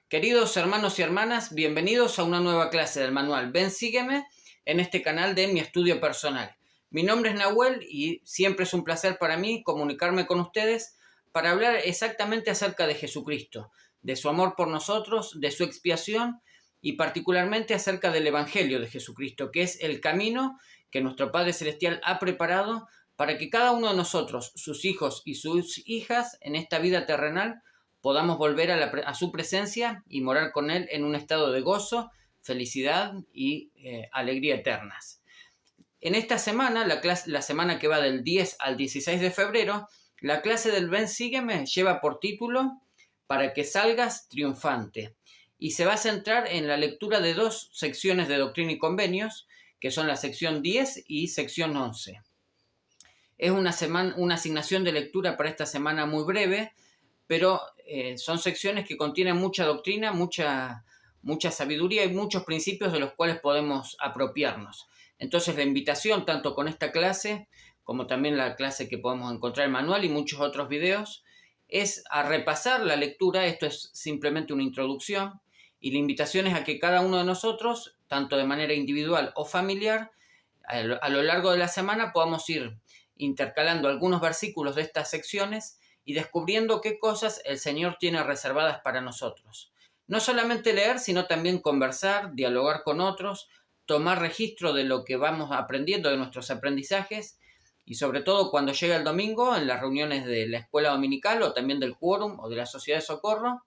Queridos hermanos y hermanas, bienvenidos a una nueva clase del manual Ven Sígueme en este canal de Mi Estudio Personal. Mi nombre es Nahuel y siempre es un placer para mí comunicarme con ustedes para hablar exactamente acerca de Jesucristo, de su amor por nosotros, de su expiación y particularmente acerca del Evangelio de Jesucristo, que es el camino que nuestro Padre Celestial ha preparado para que cada uno de nosotros, sus hijos y sus hijas en esta vida terrenal, podamos volver a su presencia y morar con Él en un estado de gozo, felicidad y alegría eternas. En esta semana, la semana que va del 10 al 16 de febrero, la clase del Ven Sígueme lleva por título Para que salgas triunfante y se va a centrar en la lectura de dos secciones de Doctrina y Convenios, que son la sección 10 y sección 11. Es una asignación de lectura para esta semana muy breve, pero son secciones que contienen mucha doctrina, mucha sabiduría y muchos principios de los cuales podemos apropiarnos. Entonces la invitación, tanto con esta clase como también la clase que podemos encontrar en el manual y muchos otros videos, es a repasar la lectura. Esto es simplemente una introducción y la invitación es a que cada uno de nosotros, tanto de manera individual o familiar, a lo largo de la semana podamos ir intercalando algunos versículos de estas secciones y descubriendo qué cosas el Señor tiene reservadas para nosotros. No solamente leer, sino también conversar, dialogar con otros, tomar registro de lo que vamos aprendiendo, de nuestros aprendizajes, y sobre todo cuando llega el domingo, en las reuniones de la escuela dominical o también del quórum o de la sociedad de socorro,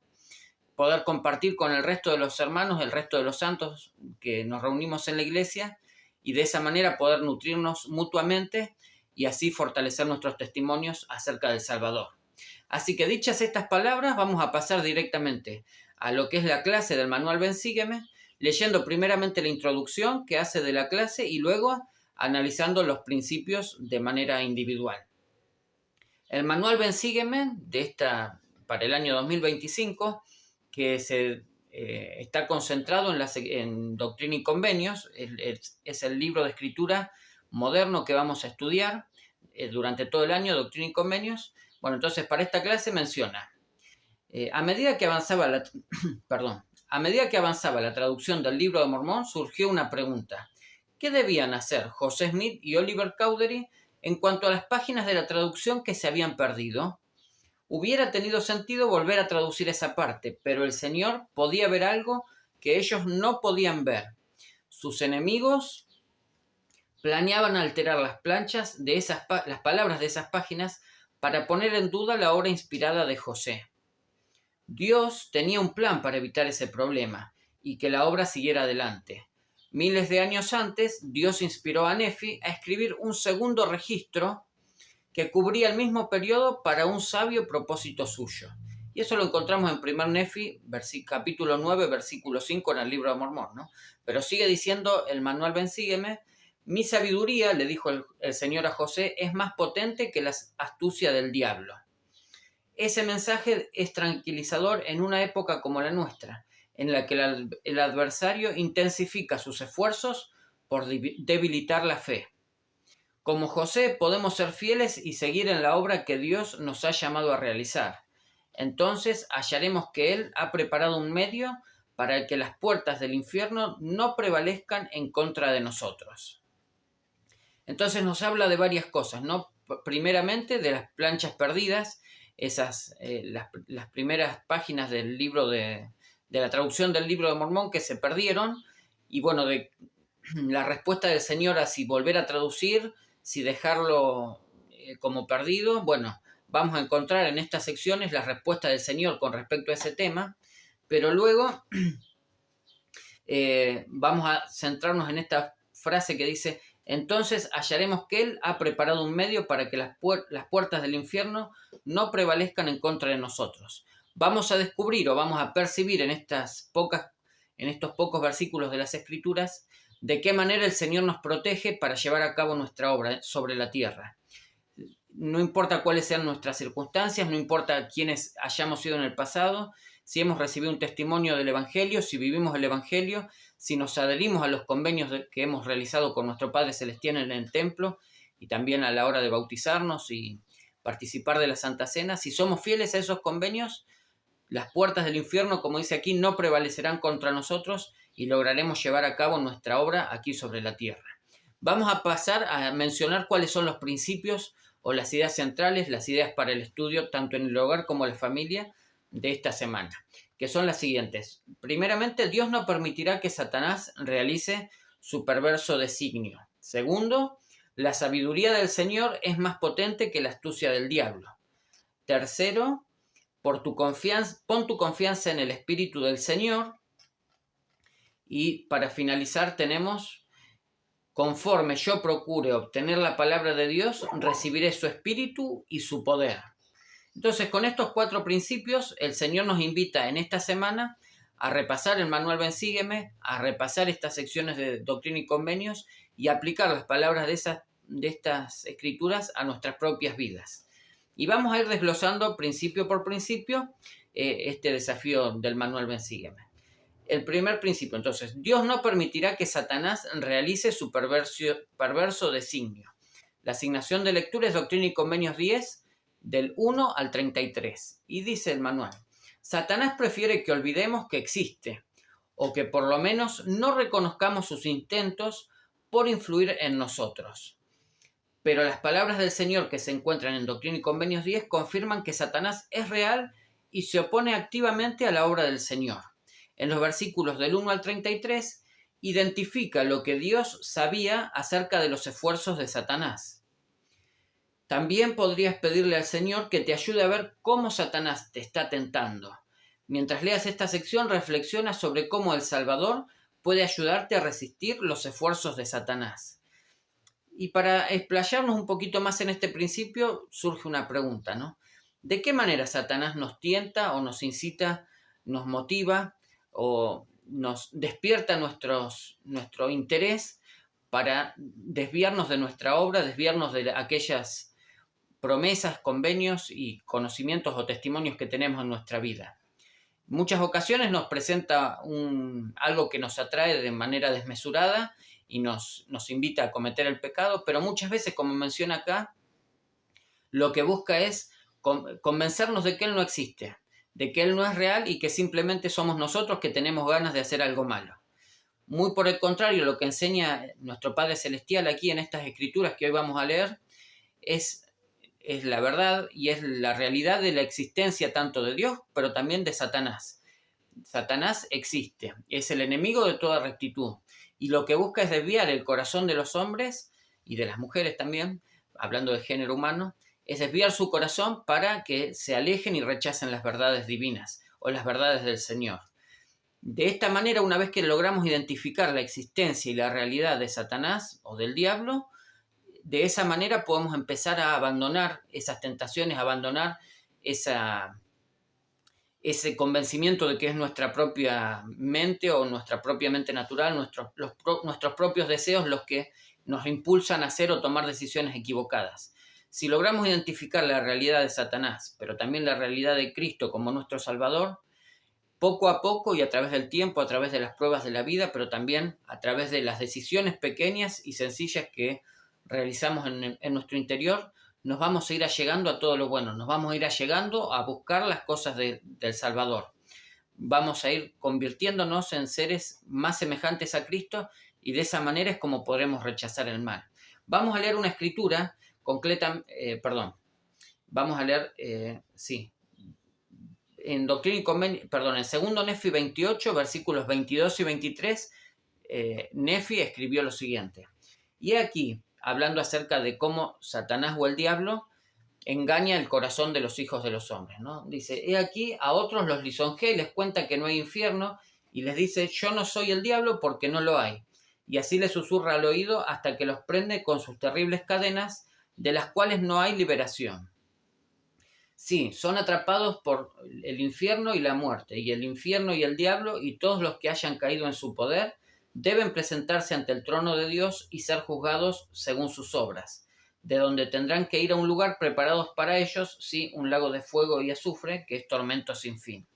poder compartir con el resto de los hermanos, el resto de los santos que nos reunimos en la iglesia, y de esa manera poder nutrirnos mutuamente y así fortalecer nuestros testimonios acerca del Salvador. Así que dichas estas palabras, vamos a pasar directamente a lo que es la clase del manual Ven Sígueme, leyendo primeramente la introducción que hace de la clase y luego analizando los principios de manera individual. El manual Ven Sígueme para el año 2025, que está concentrado en Doctrina y Convenios, es el libro de escritura moderno que vamos a estudiar durante todo el año, Doctrina y Convenios. Bueno, entonces para esta clase menciona, a medida que avanzaba la traducción del Libro de Mormón, surgió una pregunta. ¿Qué debían hacer José Smith y Oliver Cowdery en cuanto a las páginas de la traducción que se habían perdido? Hubiera tenido sentido volver a traducir esa parte, pero el Señor podía ver algo que ellos no podían ver. Sus enemigos planeaban alterar las palabras de esas páginas para poner en duda la obra inspirada de José. Dios tenía un plan para evitar ese problema y que la obra siguiera adelante. Miles de años antes, Dios inspiró a Nefi a escribir un segundo registro que cubría el mismo periodo para un sabio propósito suyo. Y eso lo encontramos en 1 Nefi, capítulo 9, versículo 5 en el Libro de Mormón, ¿no? Pero sigue diciendo el manual Ven Sígueme, mi sabiduría, le dijo el Señor a José, es más potente que la astucia del diablo. Ese mensaje es tranquilizador en una época como la nuestra, en la que el adversario intensifica sus esfuerzos por debilitar la fe. Como José podemos ser fieles y seguir en la obra que Dios nos ha llamado a realizar. Entonces hallaremos que Él ha preparado un medio para que las puertas del infierno no prevalezcan en contra de nosotros. Entonces nos habla de varias cosas, ¿no? Primeramente de las planchas perdidas, las primeras páginas del libro de la traducción del Libro de Mormón que se perdieron, y bueno, de la respuesta del Señor a si volver a traducir, si dejarlo como perdido. Bueno, vamos a encontrar en estas secciones la respuesta del Señor con respecto a ese tema, pero luego vamos a centrarnos en esta frase que dice, entonces hallaremos que Él ha preparado un medio para que las puertas del infierno no prevalezcan en contra de nosotros. Vamos a descubrir o vamos a percibir en estos pocos versículos de las Escrituras de qué manera el Señor nos protege para llevar a cabo nuestra obra sobre la tierra. No importa cuáles sean nuestras circunstancias, no importa quiénes hayamos sido en el pasado, si hemos recibido un testimonio del Evangelio, si vivimos el Evangelio, si nos adherimos a los convenios que hemos realizado con nuestro Padre Celestial en el templo y también a la hora de bautizarnos y participar de la Santa Cena, si somos fieles a esos convenios, Las puertas del infierno, como dice aquí, no prevalecerán contra nosotros y lograremos llevar a cabo nuestra obra aquí sobre la tierra. Vamos a pasar a mencionar cuáles son los principios o las ideas centrales, las ideas para el estudio, tanto en el hogar como en la familia, de esta semana, que son las siguientes. Primeramente, Dios no permitirá que Satanás realice su perverso designio. Segundo, la sabiduría del Señor es más potente que la astucia del diablo. Tercero, pon tu confianza en el Espíritu del Señor. Y para finalizar tenemos: conforme yo procure obtener la palabra de Dios, recibiré su Espíritu y su poder. Entonces, con estos 4 principios, el Señor nos invita en esta semana a repasar el manual Ven Sígueme, a repasar estas secciones de Doctrina y Convenios y aplicar las palabras de estas escrituras a nuestras propias vidas. Y vamos a ir desglosando principio por principio este desafío del manual Ven Sígueme. El primer principio, entonces: Dios no permitirá que Satanás realice su perverso designio. La asignación de lectura es Doctrina y Convenios 10, del 1 al 33. Y dice el manual: Satanás prefiere que olvidemos que existe, o que por lo menos no reconozcamos sus intentos por influir en nosotros. Pero las palabras del Señor que se encuentran en Doctrina y Convenios 10 confirman que Satanás es real y se opone activamente a la obra del Señor. En los versículos del 1 al 33 identifica lo que Dios sabía acerca de los esfuerzos de Satanás. También podrías pedirle al Señor que te ayude a ver cómo Satanás te está tentando. Mientras leas esta sección, reflexiona sobre cómo el Salvador puede ayudarte a resistir los esfuerzos de Satanás. Y para explayarnos un poquito más en este principio, surge una pregunta, ¿no? ¿De qué manera Satanás nos tienta o nos incita, nos motiva o nos despierta nuestro interés para desviarnos de nuestra obra, desviarnos de aquellas promesas, convenios y conocimientos o testimonios que tenemos en nuestra vida? Muchas ocasiones nos presenta algo que nos atrae de manera desmesurada y nos invita a cometer el pecado, pero muchas veces, como menciona acá, lo que busca es convencernos de que Él no existe, de que Él no es real y que simplemente somos nosotros que tenemos ganas de hacer algo malo. Muy por el contrario, lo que enseña nuestro Padre Celestial aquí en estas escrituras que hoy vamos a leer es la verdad y es la realidad de la existencia tanto de Dios, pero también de Satanás. Satanás existe, es el enemigo de toda rectitud y lo que busca es desviar el corazón de los hombres y de las mujeres también, hablando del género humano, es desviar su corazón para que se alejen y rechacen las verdades divinas o las verdades del Señor. De esta manera, una vez que logramos identificar la existencia y la realidad de Satanás o del diablo, de esa manera podemos empezar a abandonar esas tentaciones, a abandonar ese convencimiento de que es nuestra propia mente o nuestra propia mente natural, nuestros propios deseos los que nos impulsan a hacer o tomar decisiones equivocadas. Si logramos identificar la realidad de Satanás, pero también la realidad de Cristo como nuestro Salvador, poco a poco y a través del tiempo, a través de las pruebas de la vida, pero también a través de las decisiones pequeñas y sencillas que realizamos en nuestro interior, nos vamos a ir allegando a todo lo bueno, nos vamos a ir allegando a buscar las cosas del Salvador. Vamos a ir convirtiéndonos en seres más semejantes a Cristo y de esa manera es como podremos rechazar el mal. Vamos a leer una escritura en Doctrina y Convenios, en 2 Nefi 28, versículos 22 y 23, Nefi escribió lo siguiente: y aquí, hablando acerca de cómo Satanás o el diablo engaña el corazón de los hijos de los hombres, ¿no? Dice: he aquí, a otros los lisonjea y les cuenta que no hay infierno, y les dice: yo no soy el diablo porque no lo hay. Y así les susurra al oído hasta que los prende con sus terribles cadenas, de las cuales no hay liberación. Sí, son atrapados por el infierno y la muerte, y el infierno y el diablo y todos los que hayan caído en su poder deben presentarse ante el trono de Dios y ser juzgados según sus obras, de donde tendrán que ir a un lugar preparados para ellos, sí, un lago de fuego y azufre, que es tormento sin fin.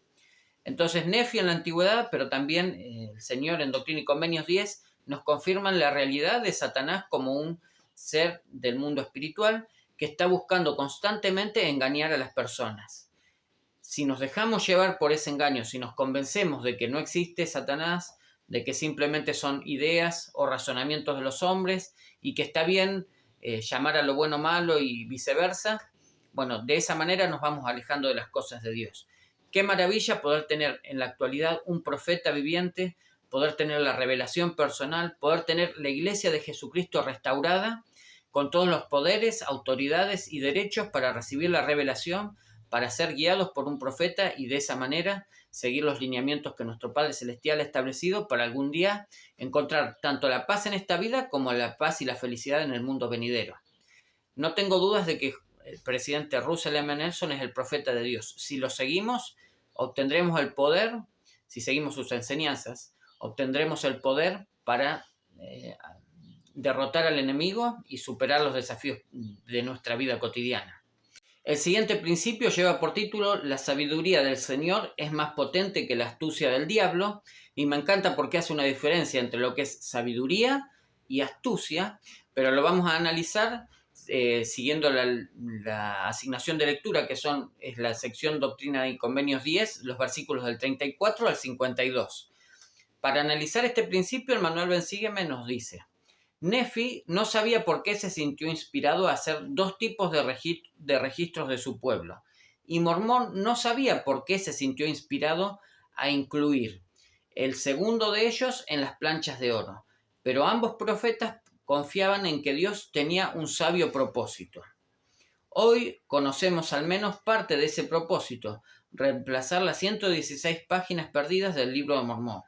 Entonces Nefi en la antigüedad, pero también el Señor en Doctrina y Convenios 10, nos confirman la realidad de Satanás como un ser del mundo espiritual que está buscando constantemente engañar a las personas. si nos dejamos llevar por ese engaño, si nos convencemos de que no existe Satanás, de que simplemente son ideas o razonamientos de los hombres y que está bien llamar a lo bueno malo y viceversa, bueno, de esa manera nos vamos alejando de las cosas de Dios. Qué maravilla poder tener en la actualidad un profeta viviente, poder tener la revelación personal, poder tener la iglesia de Jesucristo restaurada, con todos los poderes, autoridades y derechos para recibir la revelación, para ser guiados por un profeta y de esa manera seguir los lineamientos que nuestro Padre Celestial ha establecido para algún día encontrar tanto la paz en esta vida como la paz y la felicidad en el mundo venidero. No tengo dudas de que el presidente Russell M. Nelson es el profeta de Dios. Si lo seguimos, obtendremos el poder, si seguimos sus enseñanzas, obtendremos el poder para derrotar al enemigo y superar los desafíos de nuestra vida cotidiana. El siguiente principio lleva por título: la sabiduría del Señor es más potente que la astucia del diablo, y me encanta porque hace una diferencia entre lo que es sabiduría y astucia, pero lo vamos a analizar siguiendo la asignación de lectura, que es la sección Doctrina y Convenios 10, los versículos del 34 al 52. Para analizar este principio, el manual Ven Sígueme nos dice: Nefi no sabía por qué se sintió inspirado a hacer dos tipos de registros de su pueblo, y Mormón no sabía por qué se sintió inspirado a incluir el segundo de ellos en las planchas de oro, pero ambos profetas confiaban en que Dios tenía un sabio propósito. Hoy conocemos al menos parte de ese propósito: reemplazar las 116 páginas perdidas del libro de Mormón.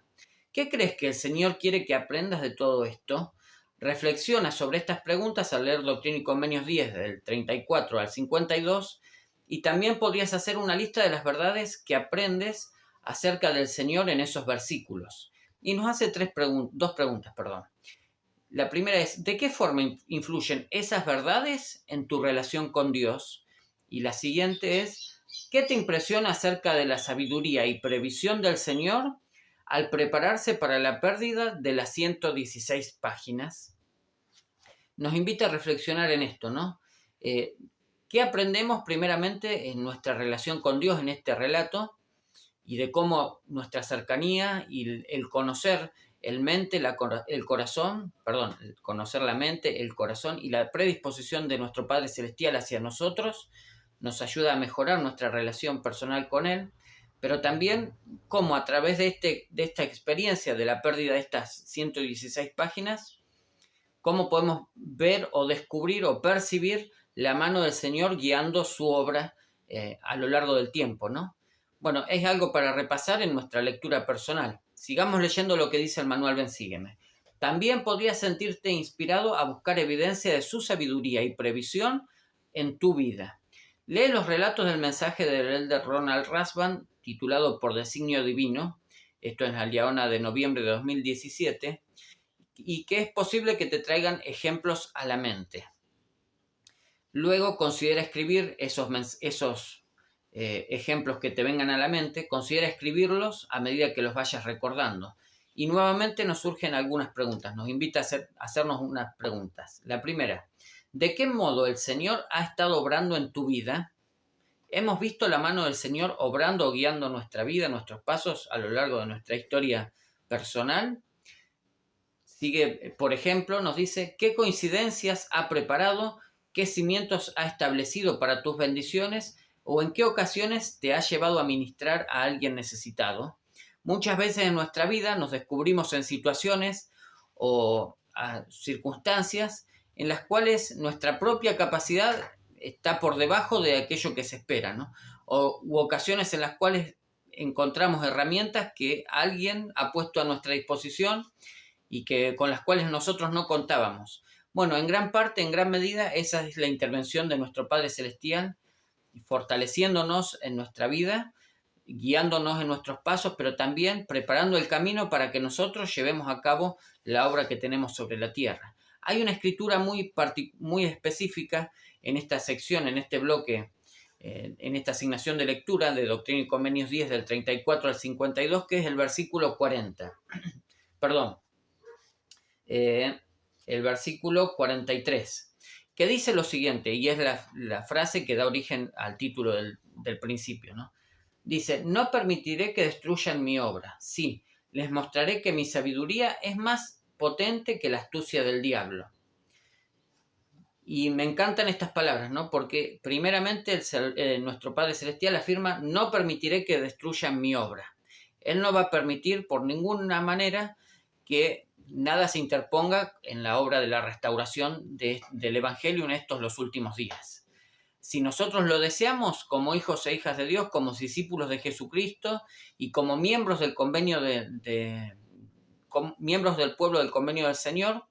¿Qué crees que el Señor quiere que aprendas de todo esto? Reflexiona sobre estas preguntas al leer Doctrina y Convenios 10 del 34 al 52, y también podrías hacer una lista de las verdades que aprendes acerca del Señor en esos versículos. Y nos hace dos preguntas. La primera es: ¿de qué forma influyen esas verdades en tu relación con Dios? Y la siguiente es: ¿qué te impresiona acerca de la sabiduría y previsión del Señor al prepararse para la pérdida de las 116 páginas? Nos invita a reflexionar en esto, ¿no? ¿Qué aprendemos primeramente en nuestra relación con Dios en este relato? Y de cómo nuestra cercanía y el conocer conocer la mente, el corazón y la predisposición de nuestro Padre Celestial hacia nosotros nos ayuda a mejorar nuestra relación personal con Él, pero también cómo a través de esta experiencia de la pérdida de estas 116 páginas, cómo podemos ver o descubrir o percibir la mano del Señor guiando su obra a lo largo del tiempo, ¿no? Bueno, es algo para repasar en nuestra lectura personal. Sigamos leyendo lo que dice el manual Ven Sígueme. También podrías sentirte inspirado a buscar evidencia de su sabiduría y previsión en tu vida. Lee los relatos del mensaje del elder Ronald Rasband, titulado Por Designio Divino, esto es la Liaona de noviembre de 2017, y que es posible que te traigan ejemplos a la mente. Luego considera escribir esos ejemplos que te vengan a la mente, considera escribirlos a medida que los vayas recordando. Y nuevamente nos surgen algunas preguntas, nos invita a hacernos unas preguntas. La primera: ¿de qué modo el Señor ha estado obrando en tu vida? ¿Hemos visto la mano del Señor obrando o guiando nuestra vida, nuestros pasos a lo largo de nuestra historia personal? Sigue, por ejemplo, nos dice: ¿qué coincidencias ha preparado? ¿Qué cimientos ha establecido para tus bendiciones? ¿O en qué ocasiones te ha llevado a ministrar a alguien necesitado? Muchas veces en nuestra vida nos descubrimos en situaciones o circunstancias en las cuales nuestra propia capacidad está por debajo de aquello que se espera, ¿no? U ocasiones en las cuales encontramos herramientas que alguien ha puesto a nuestra disposición y con las cuales nosotros no contábamos. Bueno, en gran parte, en gran medida, esa es la intervención de nuestro Padre Celestial, fortaleciéndonos en nuestra vida, guiándonos en nuestros pasos, pero también preparando el camino para que nosotros llevemos a cabo la obra que tenemos sobre la tierra. Hay una escritura muy específica en esta sección, en este bloque, en esta asignación de lectura de Doctrina y Convenios 10 del 34 al 52, que es el versículo 40. Perdón. El versículo 43, que dice lo siguiente, y es la frase que da origen al título del principio, ¿no? Dice, no permitiré que destruyan mi obra. Sí, les mostraré que mi sabiduría es más potente que la astucia del diablo. Y me encantan estas palabras, ¿no? Porque primeramente nuestro Padre Celestial afirma, no permitiré que destruyan mi obra. Él no va a permitir por ninguna manera que nada se interponga en la obra de la restauración del Evangelio en estos los últimos días. Si nosotros lo deseamos como hijos e hijas de Dios, como discípulos de Jesucristo y como miembros del convenio miembros del pueblo del convenio del Señor,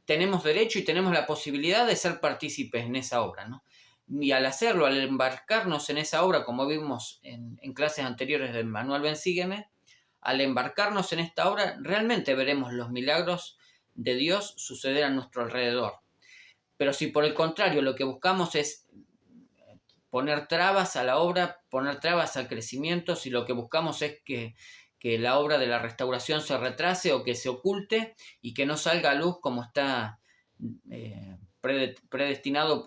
tenemos derecho y tenemos la posibilidad de ser partícipes en esa obra, ¿no? Y al hacerlo, al embarcarnos en esa obra, como vimos en clases anteriores del Manual Ven Sígueme, al embarcarnos en esta obra, realmente veremos los milagros de Dios suceder a nuestro alrededor. Pero si por el contrario lo que buscamos es poner trabas a la obra, poner trabas al crecimiento, si lo que buscamos es que la obra de la restauración se retrase o que se oculte y que no salga a luz como está preordenado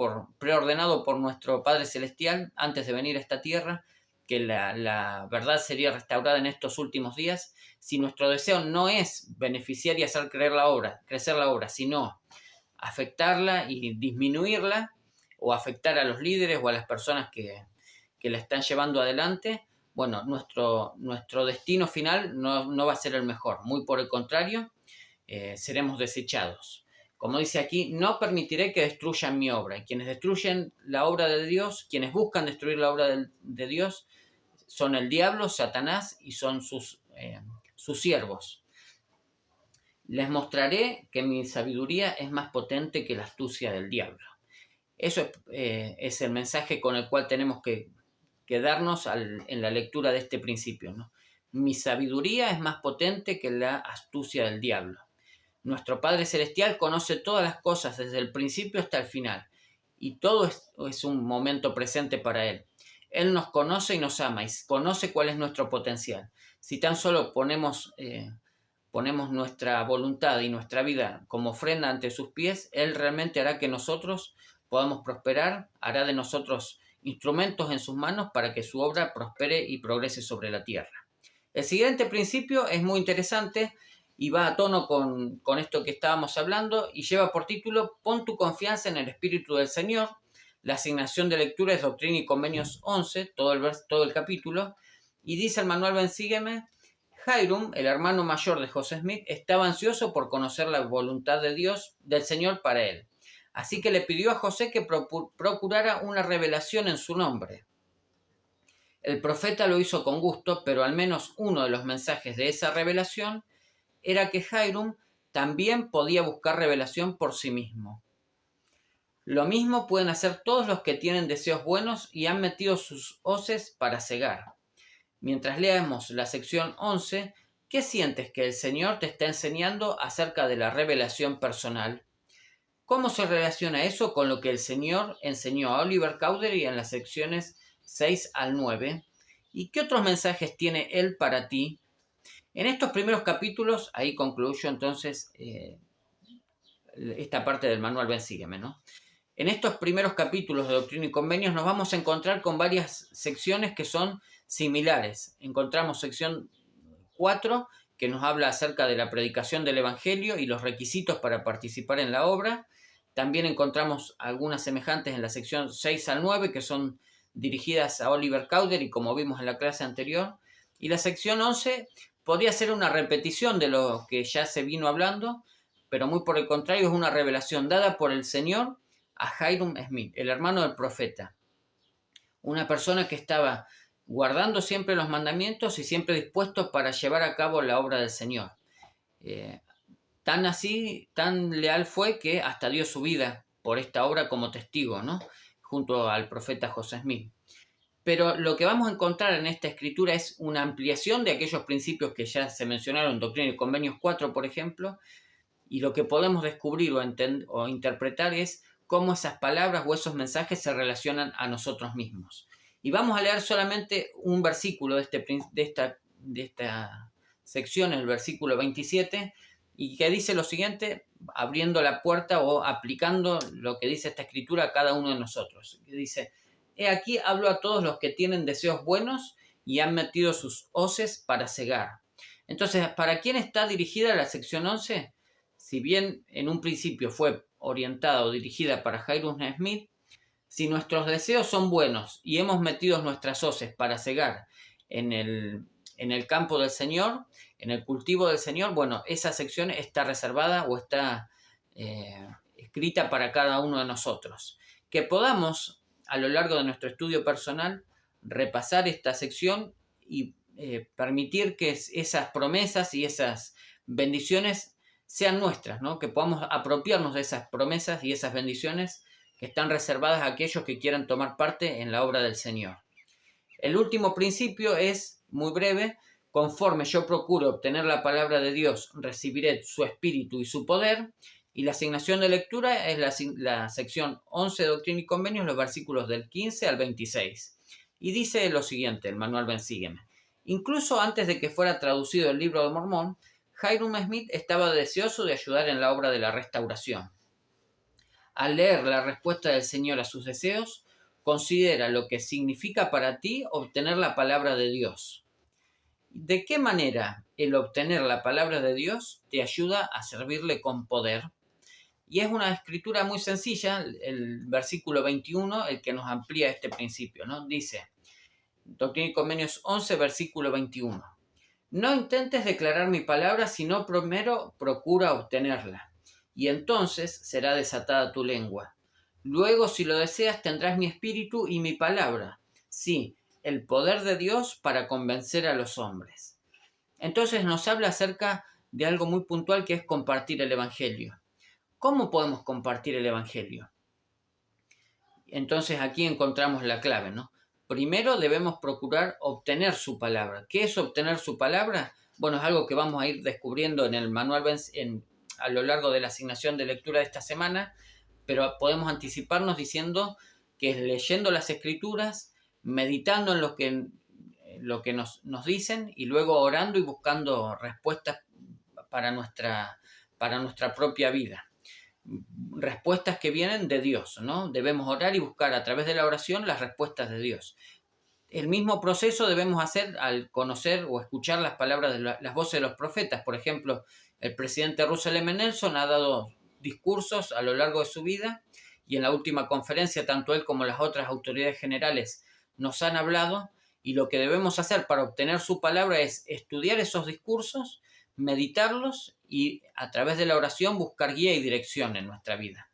por nuestro Padre Celestial antes de venir a esta tierra, que la verdad sería restaurada en estos últimos días. Si nuestro deseo no es beneficiar y hacer crecer la obra, sino afectarla y disminuirla, o afectar a los líderes o a las personas que la están llevando adelante, bueno, nuestro destino final no va a ser el mejor, muy por el contrario, seremos desechados. Como dice aquí, no permitiré que destruyan mi obra. Y quienes destruyen la obra de Dios, quienes buscan destruir la obra de Dios, son el diablo, Satanás, y son sus siervos. Les mostraré que mi sabiduría es más potente que la astucia del diablo. Eso es el mensaje con el cual tenemos que quedarnos en la lectura de este principio, ¿no? Mi sabiduría es más potente que la astucia del diablo. Nuestro Padre Celestial conoce todas las cosas desde el principio hasta el final, y todo es un momento presente para Él. Él nos conoce y nos ama, y conoce cuál es nuestro potencial. Si tan solo ponemos nuestra voluntad y nuestra vida como ofrenda ante sus pies, Él realmente hará que nosotros podamos prosperar, hará de nosotros instrumentos en sus manos para que su obra prospere y progrese sobre la tierra. El siguiente principio es muy interesante y va a tono con esto que estábamos hablando y lleva por título Pon tu confianza en el Espíritu del Señor. La asignación de lectura es Doctrina y Convenios 11, todo el capítulo, y dice el Manual Ven Sígueme: Hiram, el hermano mayor de José Smith, estaba ansioso por conocer la voluntad de Dios, del Señor para él. Así que le pidió a José que procurara una revelación en su nombre. El profeta lo hizo con gusto, pero al menos uno de los mensajes de esa revelación era que Hiram también podía buscar revelación por sí mismo. Lo mismo pueden hacer todos los que tienen deseos buenos y han metido sus hoces para cegar. Mientras leamos la sección 11, ¿qué sientes que el Señor te está enseñando acerca de la revelación personal? ¿Cómo se relaciona eso con lo que el Señor enseñó a Oliver Cowdery en las secciones 6 al 9? ¿Y qué otros mensajes tiene Él para ti? En estos primeros capítulos, ahí concluyo entonces esta parte del Manual Ven Sígueme, ¿no? En estos primeros capítulos de Doctrina y Convenios nos vamos a encontrar con varias secciones que son similares. Encontramos sección 4, que nos habla acerca de la predicación del Evangelio y los requisitos para participar en la obra. También encontramos algunas semejantes en la sección 6 al 9, que son dirigidas a Oliver Cowdery, como vimos en la clase anterior. Y la sección 11 podría ser una repetición de lo que ya se vino hablando, pero muy por el contrario, es una revelación dada por el Señor a Hiram Smith, el hermano del profeta. Una persona que estaba guardando siempre los mandamientos y siempre dispuesto para llevar a cabo la obra del Señor. Tan leal fue que hasta dio su vida por esta obra como testigo, ¿no? Junto al profeta José Smith. Pero lo que vamos a encontrar en esta escritura es una ampliación de aquellos principios que ya se mencionaron en Doctrina y Convenios 4, por ejemplo, y lo que podemos descubrir o interpretar es cómo esas palabras o esos mensajes se relacionan a nosotros mismos. Y vamos a leer solamente un versículo de esta sección, el versículo 27, y que dice lo siguiente, abriendo la puerta o aplicando lo que dice esta escritura a cada uno de nosotros. Que dice: He aquí hablo a todos los que tienen deseos buenos y han metido sus hoces para cegar. Entonces, ¿para quién está dirigida la sección 11? Si bien en un principio fue orientada o dirigida para Jairus Smith, si nuestros deseos son buenos y hemos metido nuestras hoces para cegar en el campo del Señor, en el cultivo del Señor, bueno, esa sección está reservada o está escrita para cada uno de nosotros. Que podamos, a lo largo de nuestro estudio personal, repasar esta sección y permitir que esas promesas y esas bendiciones sean nuestras, ¿no? Que podamos apropiarnos de esas promesas y esas bendiciones que están reservadas a aquellos que quieran tomar parte en la obra del Señor. El último principio es muy breve: conforme yo procuro obtener la palabra de Dios, recibiré su espíritu y su poder. Y la asignación de lectura es la sección 11 de Doctrina y Convenios, los versículos del 15 al 26. Y dice lo siguiente, el manual Ven Sígueme. Incluso antes de que fuera traducido el libro de Mormón, Jairus Smith estaba deseoso de ayudar en la obra de la restauración. Al leer la respuesta del Señor a sus deseos, considera lo que significa para ti obtener la palabra de Dios. ¿De qué manera el obtener la palabra de Dios te ayuda a servirle con poder? Y es una escritura muy sencilla, el versículo 21, el que nos amplía este principio, ¿no? Dice, Doctrina y Convenios 11, versículo 21. No intentes declarar mi palabra, sino primero procura obtenerla, y entonces será desatada tu lengua. Luego, si lo deseas, tendrás mi espíritu y mi palabra. Sí, el poder de Dios para convencer a los hombres. Entonces nos habla acerca de algo muy puntual, que es compartir el Evangelio. ¿Cómo podemos compartir el Evangelio? Entonces aquí encontramos la clave, ¿no? Primero debemos procurar obtener su palabra. ¿Qué es obtener su palabra? Bueno, es algo que vamos a ir descubriendo en el manual a lo largo de la asignación de lectura de esta semana, pero podemos anticiparnos diciendo que es leyendo las Escrituras, meditando en lo que nos dicen y luego orando y buscando respuestas para nuestra propia vida. Respuestas que vienen de Dios, ¿no? Debemos orar y buscar a través de la oración las respuestas de Dios. El mismo proceso debemos hacer al conocer o escuchar las palabras de las voces de los profetas. Por ejemplo, el presidente Russell M. Nelson ha dado discursos a lo largo de su vida, y en la última conferencia tanto él como las otras autoridades generales nos han hablado, y lo que debemos hacer para obtener su palabra es estudiar esos discursos, meditarlos y a través de la oración buscar guía y dirección en nuestra vida.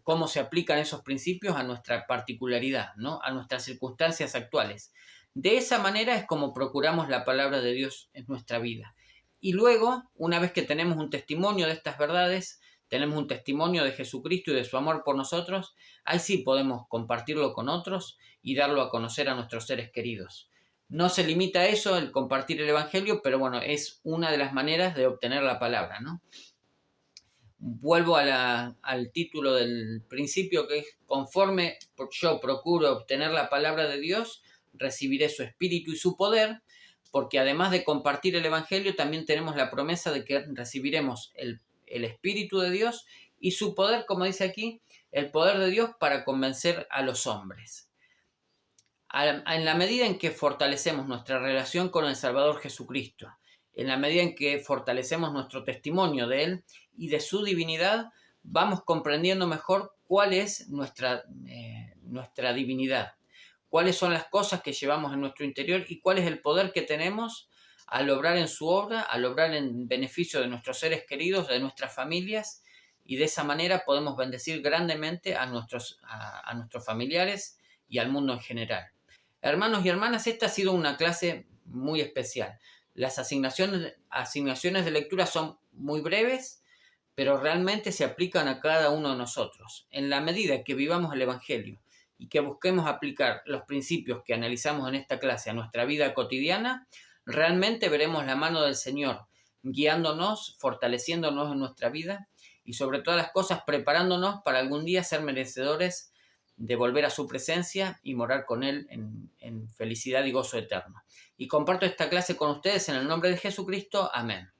Cómo se aplican esos principios a nuestra particularidad, ¿no? A nuestras circunstancias actuales. De esa manera es como procuramos la palabra de Dios en nuestra vida. Y luego, una vez que tenemos un testimonio de estas verdades, tenemos un testimonio de Jesucristo y de su amor por nosotros, ahí sí podemos compartirlo con otros y darlo a conocer a nuestros seres queridos. No se limita a eso, el compartir el Evangelio, pero bueno, es una de las maneras de obtener la palabra, ¿no? Vuelvo al título del principio, que es: conforme yo procuro obtener la palabra de Dios, recibiré su espíritu y su poder, porque además de compartir el Evangelio, también tenemos la promesa de que recibiremos el espíritu de Dios y su poder, como dice aquí, el poder de Dios para convencer a los hombres. En la medida en que fortalecemos nuestra relación con el Salvador Jesucristo, en la medida en que fortalecemos nuestro testimonio de Él y de su divinidad, vamos comprendiendo mejor cuál es nuestra divinidad, cuáles son las cosas que llevamos en nuestro interior y cuál es el poder que tenemos al obrar en su obra, al obrar en beneficio de nuestros seres queridos, de nuestras familias, y de esa manera podemos bendecir grandemente a nuestros familiares y al mundo en general. Hermanos y hermanas, esta ha sido una clase muy especial. Las asignaciones de lectura son muy breves, pero realmente se aplican a cada uno de nosotros. En la medida que vivamos el Evangelio y que busquemos aplicar los principios que analizamos en esta clase a nuestra vida cotidiana, realmente veremos la mano del Señor guiándonos, fortaleciéndonos en nuestra vida y sobre todas las cosas preparándonos para algún día ser merecedores de volver a su presencia y morar con Él en felicidad y gozo eterno. Y comparto esta clase con ustedes en el nombre de Jesucristo. Amén.